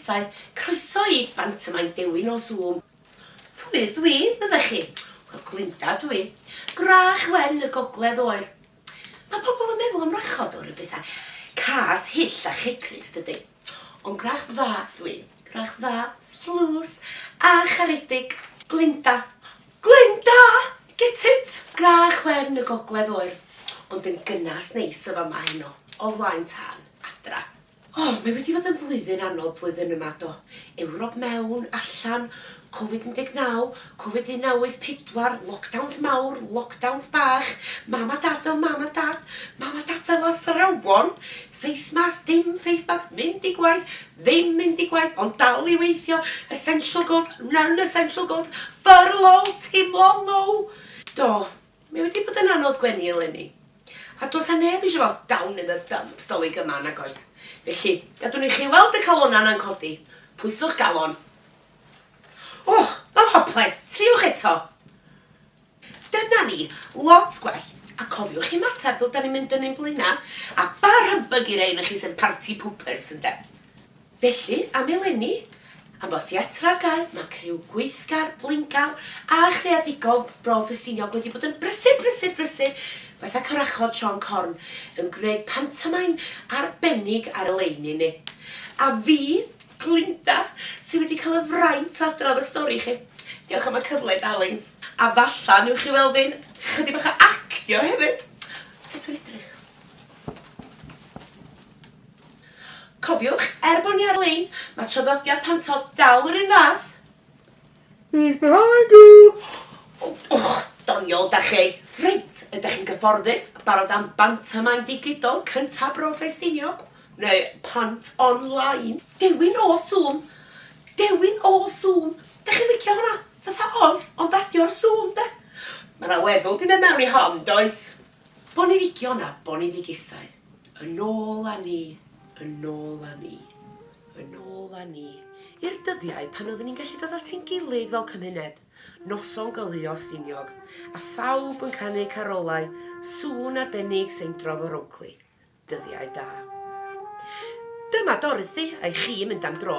busnesau, croeso I Bantamine Dewin o Zoom. Pwy dwi, byddech chi? Wel, Glinda dwi. Grach wen y gogledd oer. Mae pobl yn meddwl am rachod o'r y bethau. Cas hyll a checklist dydy. Ond grach dda dwi. Grach dda, slws a charedig. Glinda. Glinda! Get it? Grach wen y gogledd oer. Ond yn gynnas neis o fama heno. O flaen tân, adra. Mae wedi fod yn flwyddyn anodd flwyddyn yma do. Ewrop mewn, allan, Covid-19, Covid-19, lockdowns mawr, lockdowns bach, mama dad fel mama dad fel athrawon, face mask, dim face mask, mynd I gwaith, ddim mynd I gwaith, ond dal I weithio, essential goods, non-essential goods, furlough, teimlo, no. Do, mae wedi bod yn anodd gwenu eleni. A dos a neb eisiau fel down in the dumps dolyg yma nag oes. Felly, gadwn ni chi weld y calonan yn codi. Pwyswch galon. Mae'n hoples. Triwch eto. Dyna ni, lot gwell. A cofiwch chi mater fel da ni'n mynd yn ein blaena. A bar hybig I rein chi sy'n party poopers ynde. Felly, am eleni, am bod theatr ar gael, mae criw gweithgar, blingal a chreadigol Bro Ffestiniog wedi bod yn brysur. Fatha carachod Sean Corn yn gwneud pantomime arbennig ar y leini ni. A fi, Glinda, sydd wedi cael y fraint adrodd y stori chi. Diolch am y cyfle, darlings. A falla, newch chi weld fi'n chydig bach o actio hefyd. Ta dwi'n edrych. Cofiwch, bod ni ar-lein, mae traddodiad pantod dal yr un fath. He's behind you! Doniol da chi. Reit, ydych chi'n gyfforddus barod am bantamine digidol cyntaf Bro Ffestiniog? Neu pant online? Dewin o Zoom. Dych chi'n licio hwnna? Fatha os, ond adio'r Zoom, de? Mae'na weddol di mynd mewn I hon, does? Bo ni ddigio hwnna, bo ni ddigisau. Yn ôl a ni. I'r dyddiau pan oedden ni'n gallu dod at ein gilydd fel cymuned. Noson gylio Stiniog, a phawb yn canu carolau, sŵn arbennig seindrof o Rockley. Dyddiau da. Dyma Dorothy a'i chi mynd am dro.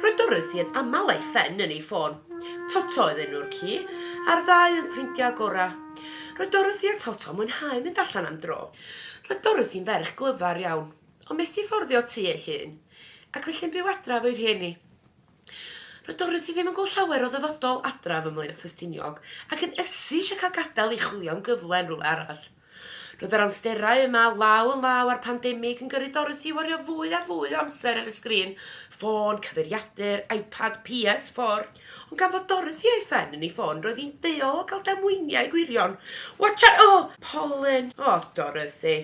Roedd Dorothy yn aml a'i ffen yn ei ffôn. Toto oedd enw'r ci, a'r ddau yn ffrindiau gora. Roedd Dorothy a Toto mwynhau mynd allan am dro. Roedd Dorothy'n ferch glyfar iawn, ond methu fforddio tu ei hun, ac felly'n byw adraf o'i rhieni. Roedd Dorothy ddim yn gweld llawer o ddyfodol adraf ymlaen â Ffestiniog ac yn ysu eisiau cael gadael I chwilio am gyfle yn rhywle arall. Roedd yr amsterau yma law ar pandemig yn gyrru Dorothy wario fwy a fwy o amser ar y sgrin, ffôn, cyfeiriadur, iPad, PS4. Ond gan fod Dorothy a'i ffen yn ei ffôn, roedd hi'n deol o gael damweiniau gwirion. Watch out! Polyn! Dorothy.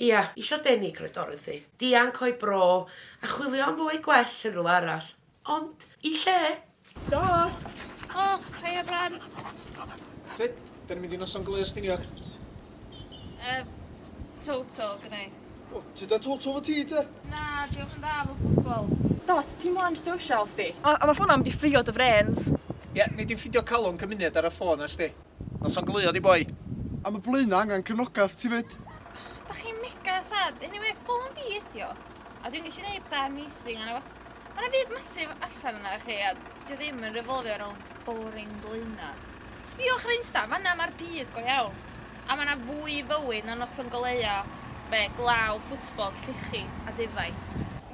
Ia, isio denig roedd Dorothy. Dianc o'i bro, a chwilio am fwy gwell yn rhywle arall. Ond, I lle? Do! Hei Bran. Sut? Da ni'n mynd I noson glys Stiniog? Toto, gynnau. Ti da Toto fo ti, te? Na, diolch yn dda fel cwbl. Do, ti'n mlaen social, sti? A mae ffona am di ffrio dy frens. Ie, ni di'n ffidio calon cymuned ar y ffôn, ys di. Noson glio di boi. A mae blaena angen cefnogaeth, ti fyd? Da chi'n mega sad. Anyway, ffôn fi ydio. A dwi'n eisiau gwneud pethau amazing yna fo. Mae'n byd masif allan yna chi, a dwi ddim yn revolfio rhwng boring blaena. Sbiwch ar Insta, fan'na mae'r byd go iawn. A mae'na fwy fywyd na noson goleia, glaw, ffwtbol, llichi a defaid.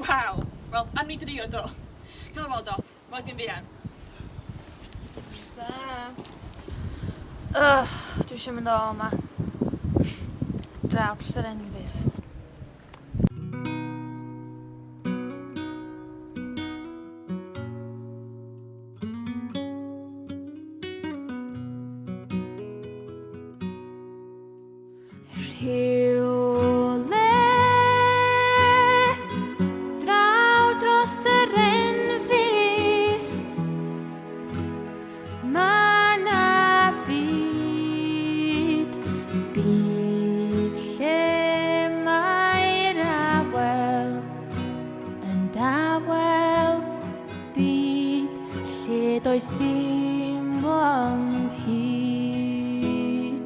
Wel, am ni drio do. Cael o fod dot, mae dim fian. Da. Dwi eisiau mynd o yma. Draw dros yr enfys. Rhywle draw dros yr enfys ma' na fyd lle mae'r awel yn dawel byd lle does dim ond hyd.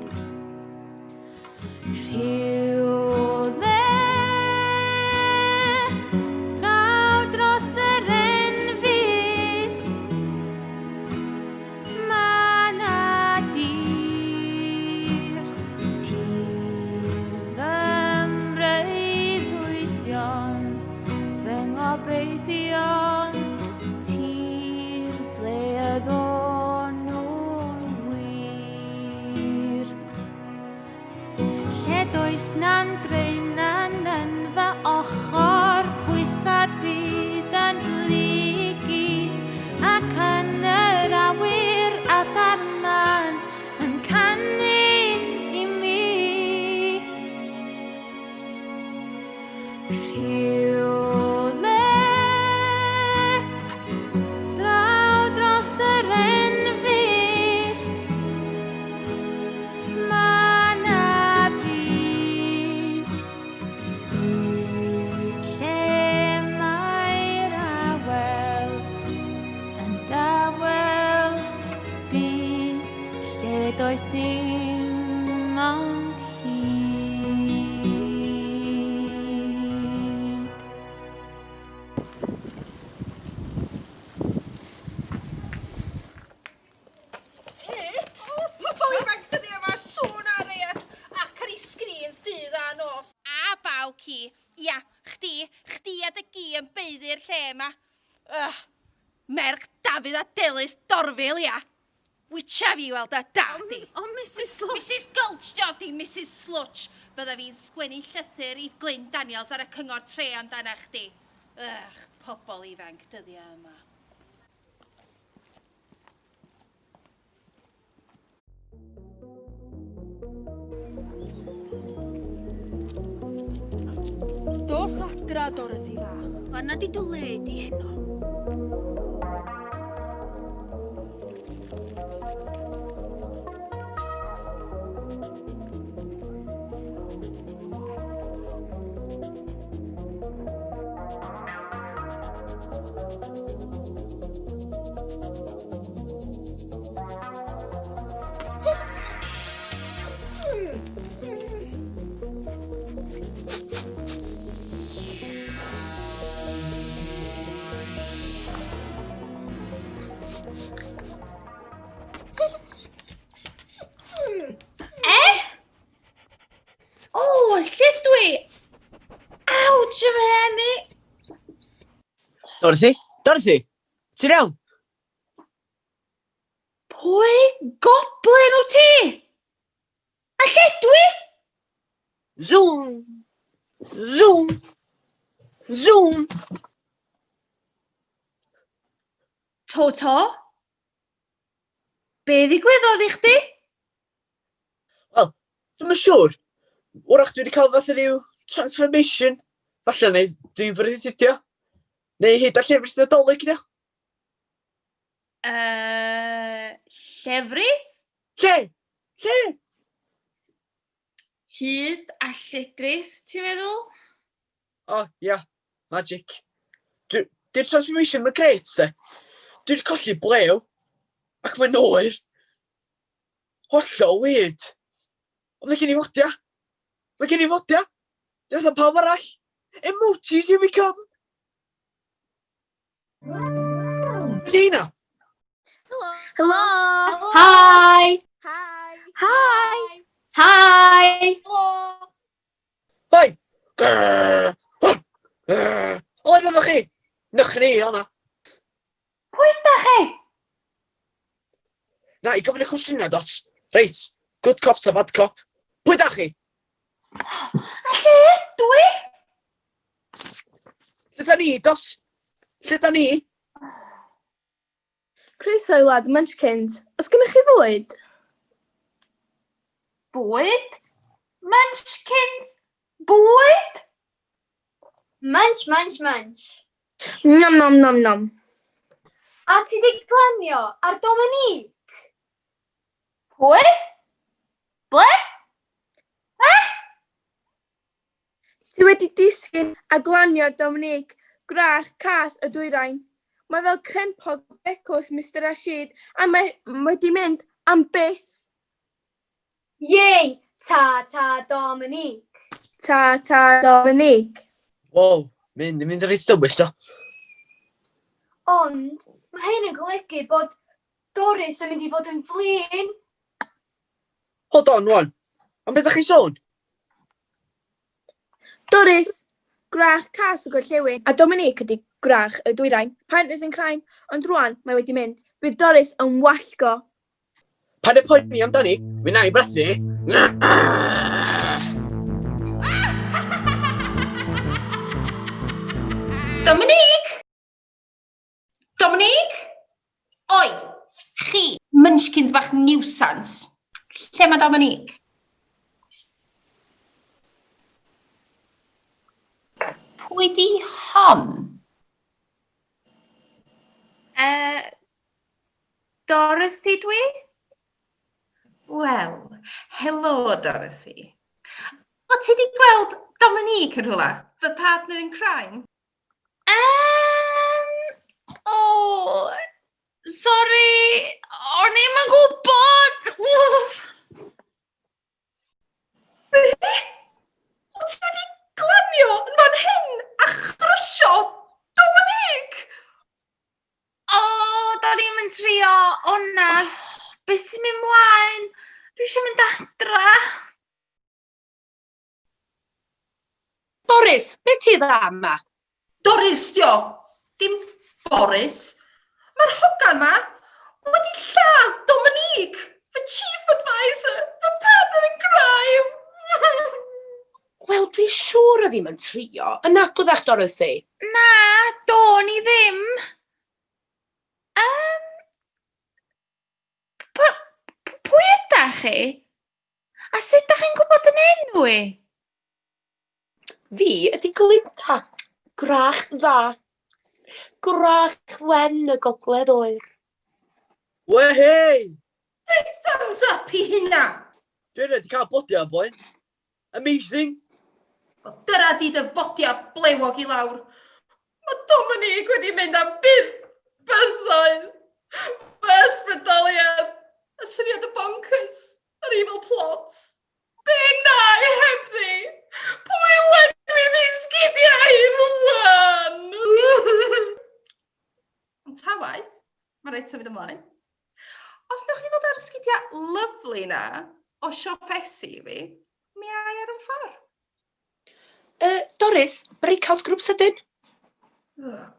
Rhyw Does na'm dreinan yn fy ochr, pwysa'r byd yn bligid, ac yn yr awyr adarman yn canu i mi. Rhywle draw dros yr enfys, ma' na fyd lle mae'r awel yn dawel byd lle does dim ond hyd. Pobl ifanc dyddi yma sŵn ar eiad ac ar ei sgrins dydd a nos. A baw ci. Ia, chdi a dy gi yn beiddi'r lle yma. Merch Dafydd a Delys Dorfil, ia. Wytcha fi weld a dadi. O, Mrs Slwch. Mrs Gulch, di Mrs Slwch. Bydda fi'n sgwennu llythyr i Glyn Daniels ar y cyngor tre amdana chdi. Pobl ifanc dyddi yma. Dos adra, Dorothy fach. Fanna di dy le di heno. O, lle dwi? Awch, yma hynny. Dorothy, ti'n iawn? Pwy goblin wyt ti? A lle dwi? Zoom. Toto? Be ddigwyddodd i chdi? Wel, dwi'n siŵr. Wrach dwi wedi cael fath o ryw transformation. Falle neu dwi'n breuddwydio. Neu hyd a llefrith Nadolig, dio. Llefrith? Lle? Hyd a lledrith, ti'n meddwl? O, ia, magic. Di'r transformation mae'n greit, de. Dwi wedi colli blew, ac mae'n oer. Hollol weird. Ond mae gen i fodia. Diolch am pawb arall. Emojis you become. Gina. Hello. Hi. Hi. Hi. Hello. Hoi. Oedd ydych chi?Nych ni, honna. Pwy da chi? Na, i gofyn y cwestiynau, Dot. Reit, good cop to bad cop. Pwy da chi? A lle ydw i? Lle da ni, Dot? Lle da ni? Croeso i wlad Munchkins. Oes gennych chi fwyd? Bwyd? Munchkins? Bwyd? Munch, munch, munch. Nom nom nom nom. A ti di glanio ar Dominique? Pwy? Ble? Ti wedi disgyn a glanio Dominique, gwrach cas y dwyrain. Mae fel crempog becws Mr Rashid a mae wedi mynd am byth. Yay! Ta Dominique. Ta Dominique. Wow, mynd yn reit dywyll, do. Ond mae hyn yn golygu bod Doris yn mynd i fod yn flin. Hold on, wan. Ond beth ydych chi sôn? Doris, gwrach cas y gorllewin, a Dominique ydi gwrach y dwyrain. Partners in crime, ond rwan mae wedi mynd. Bydd Doris yn wallgo. Pan y poeni amdani, mi na i brethu. Dominique! Dominique? Oi, chi, munchkins bach nuisance. Lle mae Dominique? Pwy di hon? Dorothy dwi? Wel, helo Dorothy. O, ti di gweld Dominique yn rhywle? Fy partner in crime? Sorry, o'n i'm yn gwybod. O, ti wedi glanio yn fan hyn a chrysio Dominique? Do'n i'm yn trio, onast. Be sy'n mynd mlaen? Dwi eisiau mynd adra. Boris, beth ti dda yma? Doris, dio. Dim Boris. Mae'r hogan ma wedi lladd Dominique, fy chief advisor, fy partner in crime. Wel, dwi'n siŵr o ddim yn trio. Yn agwddach, Dorothy. Na, do'n i ddim. Pwy ydych chi? A sut ydych chi'n gwybod yn enw i? Fi ydi Glinda. Gwrach dda. Gwrach wen y gogledd oer. Wehei! Thumbs up i hynna. Dwi wedi cael blodio o blaen. Amazing! O, dyna di dy fodia blewog i lawr. Mae Dominique wedi mynd am byddoedd. Fy ysbrydoliad. Y syniad y bonkers. Yr evil plots. Be na i hebddi? Pwy lenwi sgidiau i rwan? Ond ta waith, mae rhaid symud ymlaen. Os newch chi ddod ar sgidiau lyflu na o siopesu i fi, mi ai ar yn ffordd. Doris, breakout group sydyn?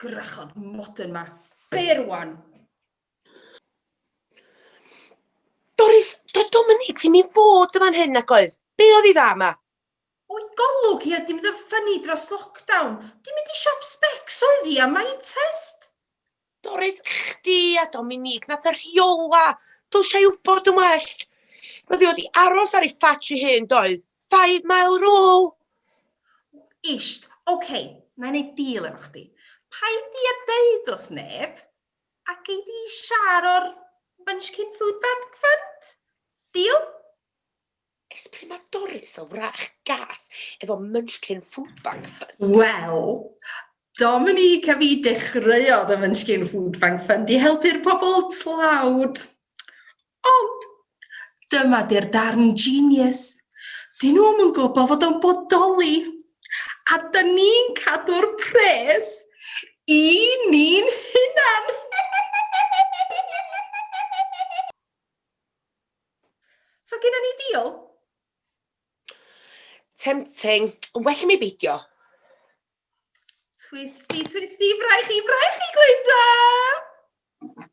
Grachod modern ma. Be rwan? Doris, doedd Dominique ddim i fod yma'n hyn ac oedd. Be oedd i dda yma? O'i golwg hi ydi mynd yn ffynnu dros lockdown. Di mynd i siop specs oedd hi a my test. Doris, chdi a Dominique, nath y rhiola. Dwys ei wybod yn well. Mae ddi wedi aros ar ei ffatch i hyn, doedd. 5 mile rule. Isht, oce, na i neud deal efo chdi. Paid i a deud os neb, ac ei di siar o'r Munchkin Food Bank Fund. Deal? Esbryd mae Doris o wrach gas efo Munchkin Food Bank Fund. Wel, Dominique a fi dechreuodd y Munchkin Food Bank Fund i helpu'r pobl tlawd. Ond, dyma di'r darn genius. Dyn nhw'n yn gwybod fod o'n bodoli. A dyn ni'n cadw'r pres i ni'n hunan. So gyda ni deal? Tempting, ond well i mi beidio. Twisty, twisty, braichi, Glinda! Na,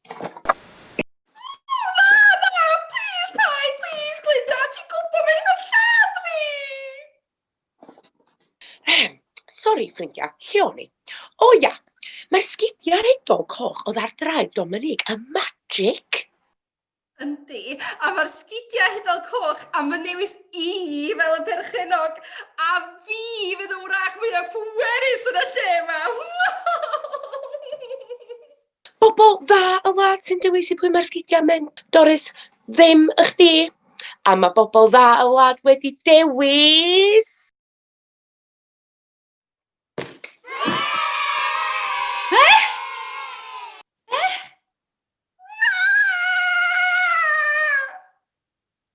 please, paid, please, Glinda, ti'n gwybod mae'n hyn o lladd fi! Sori, ffrindiau, lle o'n i? O ia, mae'r sgidiau hedol coch oedd ar draed Dominique yn magic. Yndi, a mae'r sgidiau hydol coch am y newis i fel y perchenog, a fi fydd y wrach mwy o pwerus yn y lle yma. Bobl dda y wlad sy'n dewis i pwy mae'r sgidiau mynd. Doris, ddim y chdi. A mae bobl dda y wlad wedi dewis.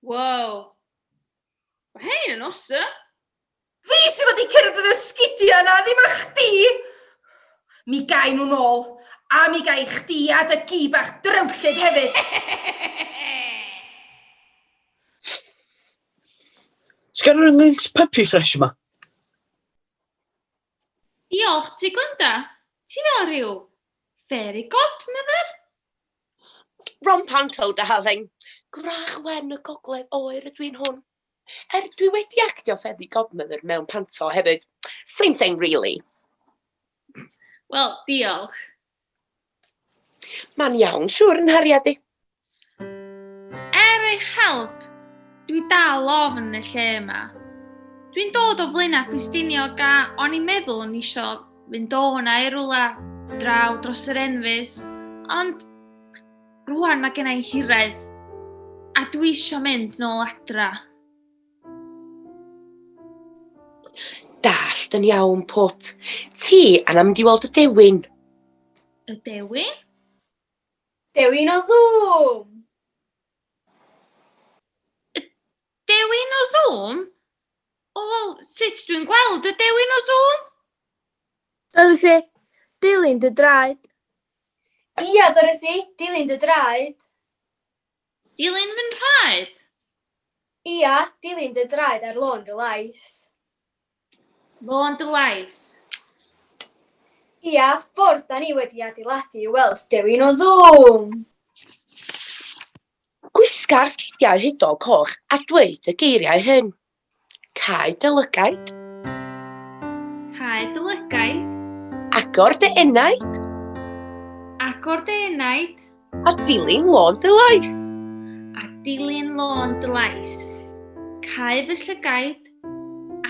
Wow. Mae hyn yn osa. Fi sydd wedi cyrraedd y sgidiau yna, ddim a chdi. Mi gai nhw nôl, a mi gai chdi a dy gi bach drewllyd hefyd. Sgan rhywun links puppy fresh yma? Diolch ti, Glinda. Ti fel rhyw fairy godmother? Ron Panto, darling. Gwrach wen y gogledd oer ydw i'n hwn. Dwi wedi actio fairy godmother mewn panto hefyd. Same thing, really. Wel, diolch. Mae'n iawn, siŵr yn hariad i. Eich help, dwi dal ofn y lle yma. Dwi'n dod o Flaenau Ffestiniog a o'n i'n meddwl o'n isio fynd o hwnna i rwla draw dros yr Enfys, ond rwan mae gennau hiredd a dwi isio mynd nôl adra. Dallt yn iawn, Pwt. Ti anam di weld y dewin. Y dewin? Dewin o Zoom! Dewin o Zoom? O, wel, sut dwi'n gweld y dewin o Zoom? Dorothy, dilyn dy draed. Ia, Dorothy, dilyn dy draed. Dilyn fy nhraed? Ia, dilyn dy draed ar lôn dy lais. Lôn dy lais. Ia, ffordd da ni wedi adeiladu i weld dewin o Zoom. Gwisga'r sgidiau hudol coch a dweud y geiriau hyn. Cae dy lygaid, Cae dy lygaid, agor dy enaid, agor dy enaid, a dilyn lôn dy lais. a dilyn lôn dy lais. Cae fy llygaid,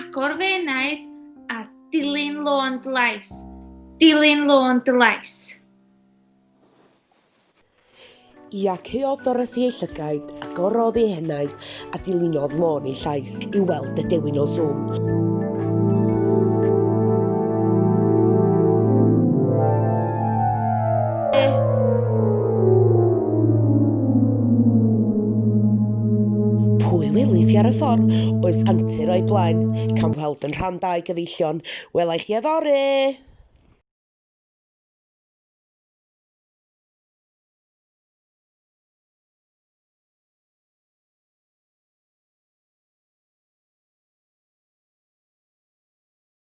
agor fy enaid, a dilyn lôn dy lais. Dilyn lôn dy lais. Iaciodd Dorothy ei llygaid, agorodd ei henaid, a dilynodd lôn ei llais i weld y dewin o Zoom. Pwy welith ar y ffordd oes antur o'i blaen, can weld yn rhan 2 gyfeillion. Welai chi yfory!